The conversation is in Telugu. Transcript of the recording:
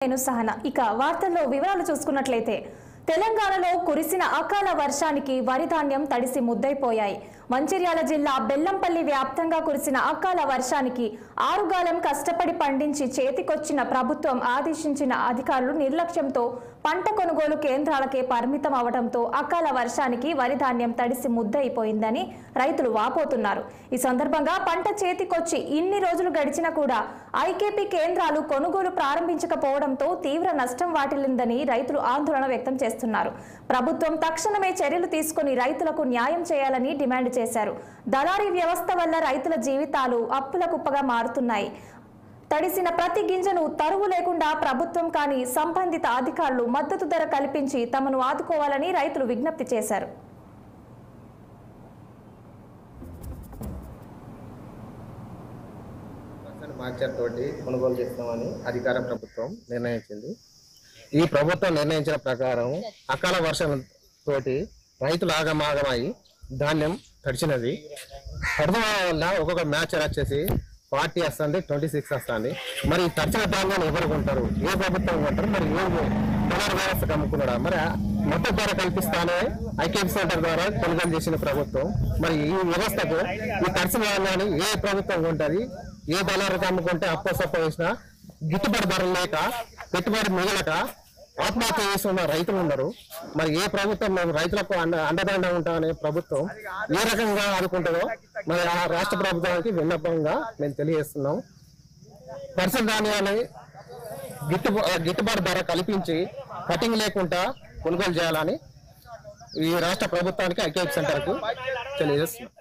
నేను సహన ఇక వార్తల్లో వివరాలు చూసుకున్నట్లయితే తెలంగాణలో కురిసిన అకాల వర్షానికి వరి ధాన్యం తడిసి ముద్దైపోయాయి. మంచిర్యాల జిల్లా బెల్లంపల్లి వ్యాప్తంగా కురిసిన అకాల వర్షానికి ఆరుగాలం కష్టపడి పండించి చేతికొచ్చిన ప్రభుత్వం ఆదేశించిన అధికారులు నిర్లక్ష్యంతో పంట కొనుగోలు కేంద్రాలకే పరిమితం అవడంతో అకాల వర్షానికి వరి ధాన్యం తడిసి ముద్దైపోయిందని రైతులు వాపోతున్నారు. ఈ సందర్భంగా పంట చేతికొచ్చి ఇన్ని రోజులు గడిచినా కూడా ఐకేపీ కేంద్రాలు కొనుగోలు ప్రారంభించకపోవడంతో తీవ్ర నష్టం వాటిల్లిందని రైతులు ఆందోళన వ్యక్తం చేస్తున్నారు. ప్రభుత్వం తక్షణమే చర్యలు తీసుకుని రైతులకు న్యాయం చేయాలని డిమాండ్ చేశారు. దళారీ వ్యవస్థ వల్ల రైతుల జీవితాలు అప్పుల కుప్పగా మారుతున్నాయి. తడిసిన ప్రతి గింజను తరువు లేకుండా ప్రభుత్వం కానీ సంబంధిత అధికారులు మద్దతు ధర కల్పించి తమను ఆదుకోవాలని రైతులు విజ్ఞప్తి చేశారు. మార్కెట్ తోటి కొనుగోలు చేస్తామని అధికార ప్రభుత్వం నిర్ణయించింది. ఈ ప్రభుత్వం నిర్ణయించిన ప్రకారం అకాల వర్షంతోటి రైతులు ఆగమాగమై ధాన్యం తడిచినది. తడవడం వల్ల ఒక్కొక్క మ్యాచ్ వచ్చేసి 40 వస్తుంది, 26 వస్తుంది. మరి తడిచిన ధాన్యాన్ని ఎవరు కొంటారు? ఏ ప్రభుత్వం కొంటారు? మరి ఏ దళారీ వ్యవస్థకు అమ్ముకున్నాడా? మరి మొత్తం ధర కల్పిస్తానే ఐకేపీ సెంటర్ ద్వారా కొనుగోలు చేసిన ప్రభుత్వం. మరి ఈ వ్యవస్థకు ఈ తడిచిన ధాన్యాన్ని ఏ ప్రభుత్వం కొంటుంది? ఏ దళారికి అమ్ముకుంటే అప్పసప్ప వేసినా గిట్టుబాటు ధరలు లేక పెట్టుబడి మిగలక ఆత్మహత్య చేస్తున్న రైతులు ఉన్నారు. మరి ఏ ప్రభుత్వం మేము రైతులకు అండదండ ఉంటామనే ప్రభుత్వం ఏ రకంగా ఆదుకుంటుందో మరి ఆ రాష్ట్ర ప్రభుత్వానికి విన్నపంగా మేము తెలియజేస్తున్నాం. పరిసర ధాన్యాన్ని గిట్టుబాటు ధర కల్పించి కటింగ్ లేకుండా కొనుగోలు చేయాలని ఈ రాష్ట్ర ప్రభుత్వానికి ఐకేపీ సెంటర్కు తెలియజేస్తున్నాం.